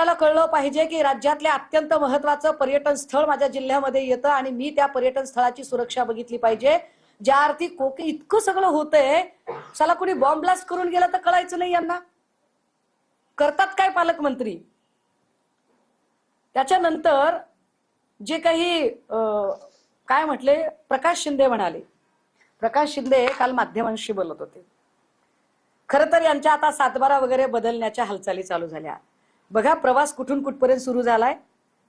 मला कळलं पाहिजे की राज्यातल्या अत्यंत महत्त्वाचं पर्यटन स्थळ माझ्या जिल्ह्यामध्ये येतं आणि मी त्या पर्यटन स्थळाची सुरक्षा बघितली पाहिजे. ज्या अर्थी कोके इतकं सगळं होतंय, साला कुणी बॉम्ब ब्लास्ट करून गेला तर कळायचं नाही यांना. करतात काय पालकमंत्री. त्याच्यानंतर जे काही काय म्हटले, प्रकाश शिंदे म्हणाले. प्रकाश शिंदे काल माध्यमांशी बोलत होते. खरं तर यांच्या आता सातबारा वगैरे बदलण्याच्या हालचाली चालू झाल्या. बघा प्रवास कुठून कुठपर्यंत सुरू झालाय.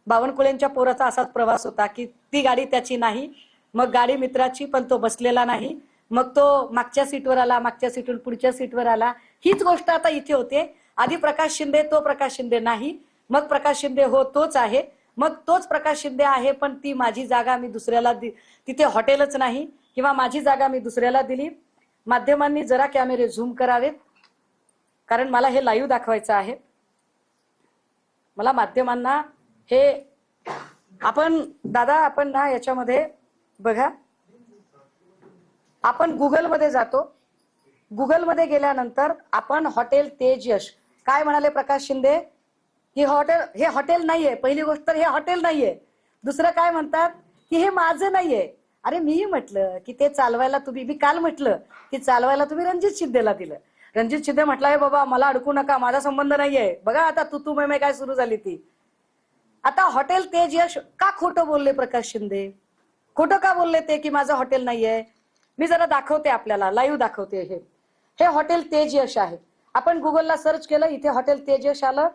बावनकुळेंच्या पोराचा असाच प्रवास होता की ती गाडी त्याची नाही, मग गाडी मित्राची पण तो बसलेला नाही, मग तो मागच्या सीटवर आला, मागच्या सीटून पुढच्या सीटवर आला. हीच गोष्ट आता इथे होते. आधी प्रकाश शिंदे, तो प्रकाश शिंदे नाही, मग प्रकाश शिंदे हो तोच आहे, मग तोच प्रकाश शिंदे आहे पण ती माझी जागा मी दुसऱ्याला तिथे हॉटेलच नाही किंवा माझी जागा मी दुसऱ्याला दिली. माध्यमांनी जरा कॅमेरे झूम करावेत कारण मला हे लाईव्ह दाखवायचं आहे. मला माध्यमांना हे आपण दादा आपण ना याच्यामध्ये बघा, आपण गुगल मध्ये जातो. गुगल मध्ये गेल्यानंतर आपण हॉटेल तेज यश काय म्हणाले प्रकाश शिंदे की हे हॉटेल नाहीये. पहिली गोष्ट तर हे हॉटेल नाहीये. दुसरं काय म्हणतात की हे माझं नाहीये. अरे मी म्हटलं की ते चालवायला तुम्ही, मी काल म्हटलं की चालवायला तुम्ही रणजित शिंदेला दिलं. रणजित शिंदे म्हटलाय बाबा मला अडकू नका, माझा संबंध नाहीये. बघा आता तू मैं काय सुरू झाली ती. आता हॉटेल तेज यश का खोटं बोलले प्रकाश शिंदे, खोटं का बोलले ते की माझं हॉटेल नाहीये. मी जरा दाखवते आपल्याला, लाईव्ह दाखवते. हे हॉटेल तेज यश आहे. आपण गुगलला सर्च केलं, इथे हॉटेल तेज यश आलं.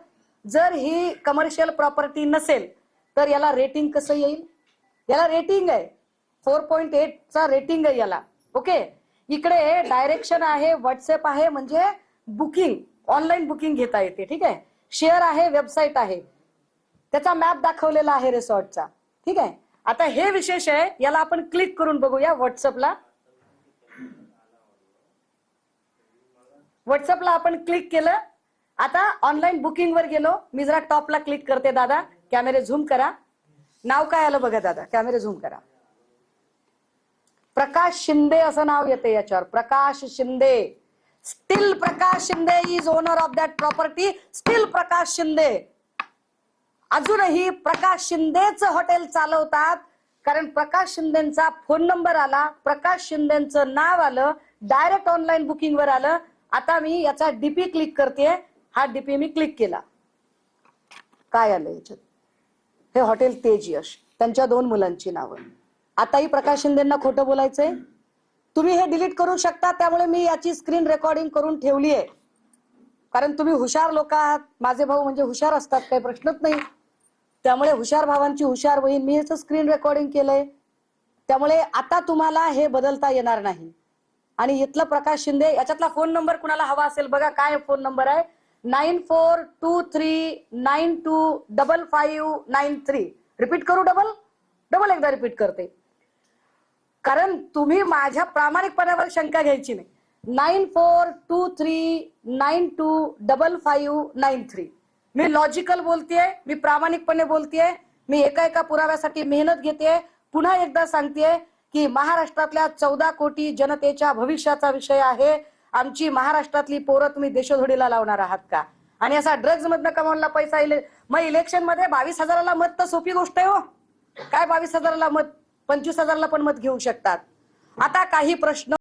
जर ही कमर्शियल प्रॉपर्टी नसेल तर याला रेटिंग कसं येईल. याला रेटिंग आहे 4.8 चा रेटिंग आहे याला. ओके, इकडे डायरेक्शन आहे, व्हॉट्सअप आहे, म्हणजे बुकिंग ऑनलाईन बुकिंग घेता येते. ठीक आहे, शेअर आहे, वेबसाईट आहे, त्याचा मॅप दाखवलेला आहे रिसॉर्टचा. ठीक आहे, आता हे विशेष आहे. याला आपण क्लिक करून बघूया. व्हॉट्सअपला आपण क्लिक केलं. आता ऑनलाईन बुकिंग वर गेलो. मी जरा टॉपला क्लिक करते. दादा कॅमेरे झूम करा. नाव काय आलं बघा दादा, कॅमेरे झूम करा. प्रकाश शिंदे असं नाव येते याच्यावर. Prakash Shinde, steel Prakash Shinde is owner of that property. Steel Prakash Shinde अजूनही प्रकाश शिंदेच हॉटेल चालवतात. कारण प्रकाश शिंदेचा फोन नंबर आला, प्रकाश शिंदेचं नाव आलं, डायरेक्ट ऑनलाईन बुकिंग वर आलं. आता मी याचा डीपी क्लिक करते. हा डीपी मी क्लिक केला. काय आलं याच्यात, हे हॉटेल तेज यश, त्यांच्या 2 मुलांची नावं. आताही प्रकाश शिंदेंना खोटं बोलायचंय. तुम्ही हे डिलीट करू शकता, त्यामुळे मी याची स्क्रीन रेकॉर्डिंग करून ठेवली आहे. कारण तुम्ही हुशार लोक आहात. माझे भाऊ म्हणजे हुशार असतात, काही प्रश्नच नाही. त्यामुळे हुशार भावांची हुशार बहीण, मी याचं स्क्रीन रेकॉर्डिंग केलंय. त्यामुळे आता तुम्हाला हे बदलता येणार नाही. आणि इथलं प्रकाश शिंदे, याच्यातला फोन नंबर कुणाला हवा असेल बघा. काय फोन नंबर आहे, 9423925593. रिपीट करू, डबल एकदा रिपीट करते कारण तुम्ही माझ्या प्रामाणिकपणावर शंका घ्यायची नाही. 9423925593. मी लॉजिकल बोलतेय, मी प्रामाणिकपणे बोलतेय, मी एका पुराव्यासाठी मेहनत घेते. पुन्हा एकदा सांगतेय की महाराष्ट्रातल्या 14 कोटी जनतेच्या भविष्याचा विषय आहे. आमची महाराष्ट्रातली पोरं तुम्ही देशोधडीला लावणार आहात का. आणि असा ड्रग्ज मधनं कमावला पैसा मग इलेक्शन मध्ये 22,000ला मत तर सोपी गोष्ट आहे हो. काय 22,000ला मत, 25,000ला पण मत घेऊ शकतात. आता काही प्रश्न